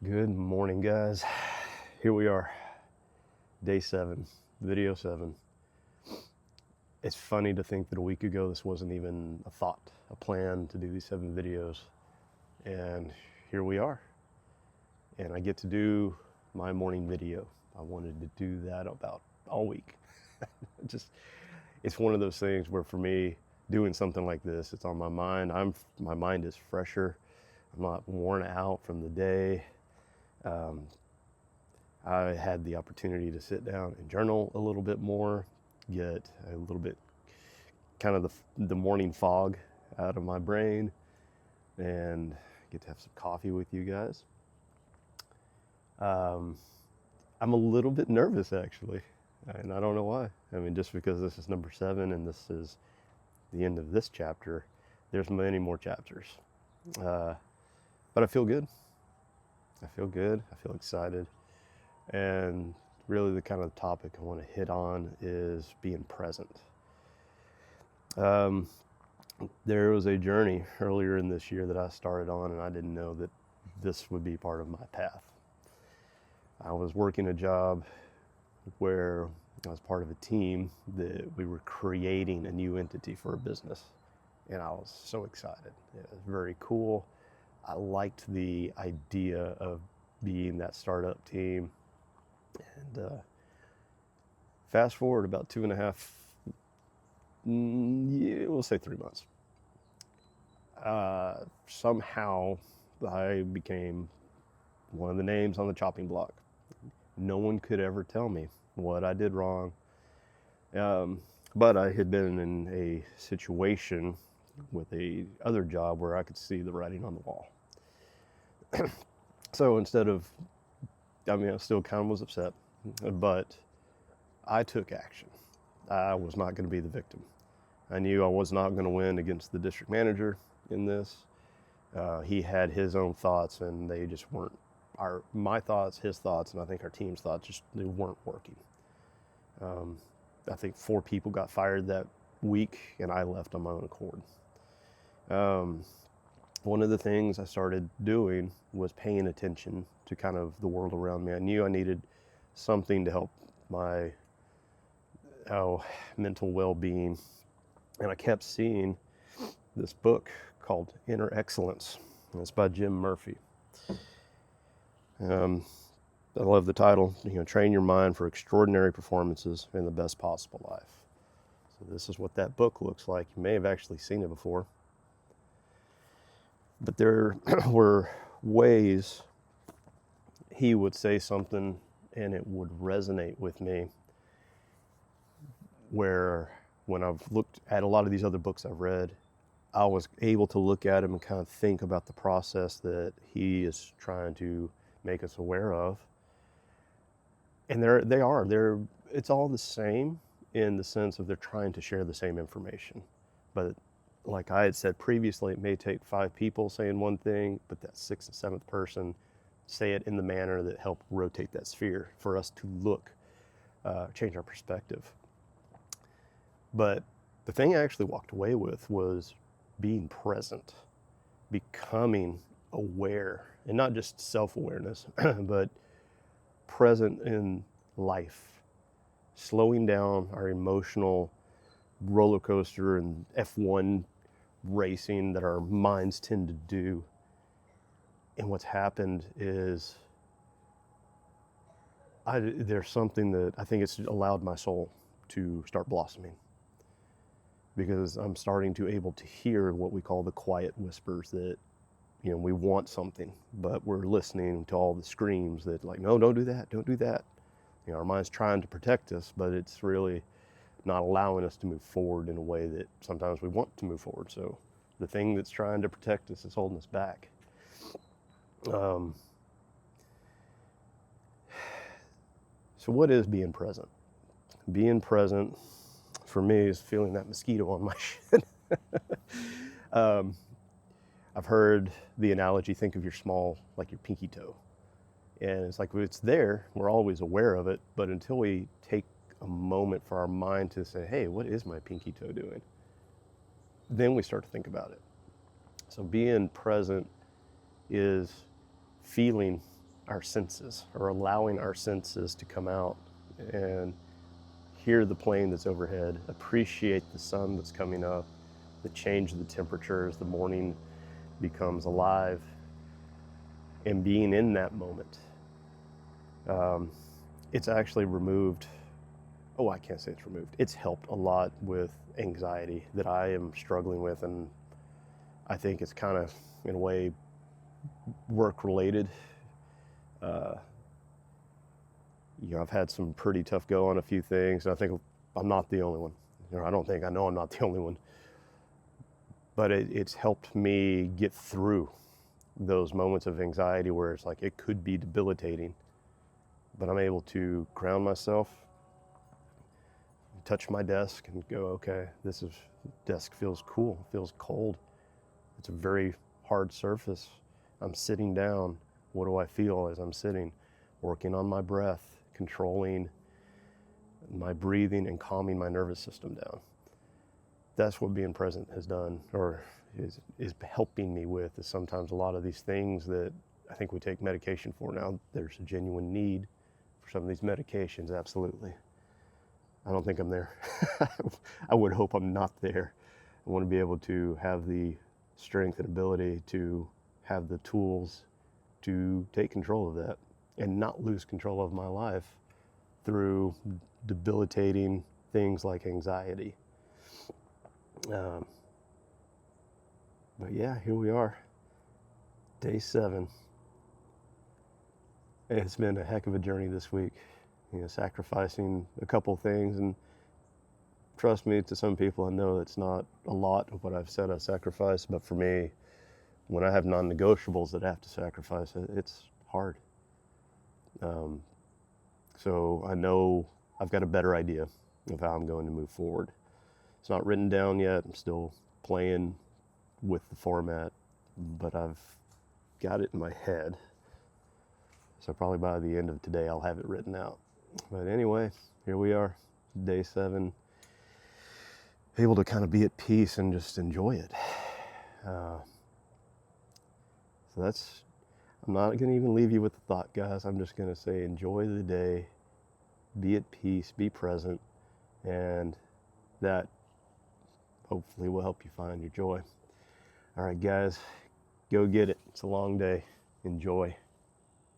Good morning, guys. Here we are, day 7, video 7. It's funny to think that a week ago this wasn't even a thought, a plan to do these 7 videos. And here we are. And I get to do my morning video. I wanted to do that about all week. It's one of those things where for me, doing something like this, it's on my mind. My mind is fresher. I'm not worn out from the day. I had the opportunity to sit down and journal a little bit more, get a little bit kind of the morning fog out of my brain, and get to have some coffee with you guys. I'm a little bit nervous actually, and I don't know why. I mean, just because this is number 7 and this is the end of this chapter, there's many more chapters. But I feel good. I feel excited. And really the kind of topic I want to hit on is being present. There was a journey earlier in this year that I started on, and I didn't know that this would be part of my path. I was working a job where I was part of a team that we were creating a new entity for a business, and I was so excited. It was very cool. I liked the idea of being that startup team. And fast forward about 2.5, we'll say 3 months. Somehow I became one of the names on the chopping block. No one could ever tell me what I did wrong. But I had been in a situation with a other job where I could see the writing on the wall. So instead of, I still kind of was upset, but I took action. I was not going to be the victim. I knew I was not going to win against the district manager in this. He had his own thoughts, and they just weren't my thoughts, his thoughts, and I think our team's thoughts, they weren't working. I think 4 people got fired that week, and I left on my own accord. One of the things I started doing was paying attention to kind of the world around me. I knew I needed something to help my mental well-being, and I kept seeing this book called Inner Excellence, and it's by Jim Murphy. I love the title, train your mind for extraordinary performances in the best possible life. So this is what that book looks like. You may have actually seen it before. But there were ways he would say something and it would resonate with me, where when I've looked at a lot of these other books I've read, I was able to look at him and kind of think about the process that he is trying to make us aware of. And it's all the same in the sense of they're trying to share the same information. But like I had said previously, it may take 5 people saying one thing, but that 6th and 7th person say it in the manner that help rotate that sphere for us to look, change our perspective. But the thing I actually walked away with was being present, becoming aware, and not just self-awareness, but present in life, slowing down our emotional roller coaster and F1 racing that our minds tend to do. And what's happened is there's something that I think it's allowed my soul to start blossoming, because I'm starting to able to hear what we call the quiet whispers that, we want something, but we're listening to all the screams that like, no, don't do that, don't do that. Our mind's trying to protect us, but it's really not allowing us to move forward in a way that sometimes we want to move forward. So the thing that's trying to protect us is holding us back. So what is being present? Being present for me is feeling that mosquito on my shin. I've heard the analogy, think of your small, like your pinky toe. And it's like, it's there, we're always aware of it, but until we take a moment for our mind to say, hey, what is my pinky toe doing? Then we start to think about it. So being present is feeling our senses, or allowing our senses to come out and hear the plane that's overhead, appreciate the sun that's coming up, the change of the temperatures, the morning becomes alive, and being in that moment. It's actually removed, oh, I can't say it's removed, it's helped a lot with anxiety that I am struggling with, and I think it's kind of, in a way, work related. I've had some pretty tough go on a few things, and I think I'm not the only one. I don't think, I know I'm not the only one. But it's helped me get through those moments of anxiety where it's like it could be debilitating, but I'm able to ground myself, touch my desk, and go, okay, desk feels cool, feels cold. It's a very hard surface. I'm sitting down. What do I feel as I'm sitting? Working on my breath, controlling my breathing and calming my nervous system down. That's what being present has done, or is helping me with, is sometimes a lot of these things that I think we take medication for now. There's a genuine need for some of these medications, absolutely. I don't think I'm there. I would hope I'm not there. I want to be able to have the strength and ability to have the tools to take control of that and not lose control of my life through debilitating things like anxiety. But yeah, here we are, day 7. It's been a heck of a journey this week, sacrificing a couple things, and trust me, to some people I know it's not a lot of what I've said I sacrifice, but for me, when I have non-negotiables that I have to sacrifice, it's hard. So I know I've got a better idea of how I'm going to move forward. It's not written down yet. I'm still playing with the format, but I've got it in my head. So probably by the end of today, I'll have it written out. But anyway, here we are, day 7, able to kind of be at peace and just enjoy it. So I'm not going to even leave you with the thought, guys. I'm just going to say enjoy the day, be at peace, be present, and that hopefully will help you find your joy. All right, guys, go get it. It's a long day. Enjoy.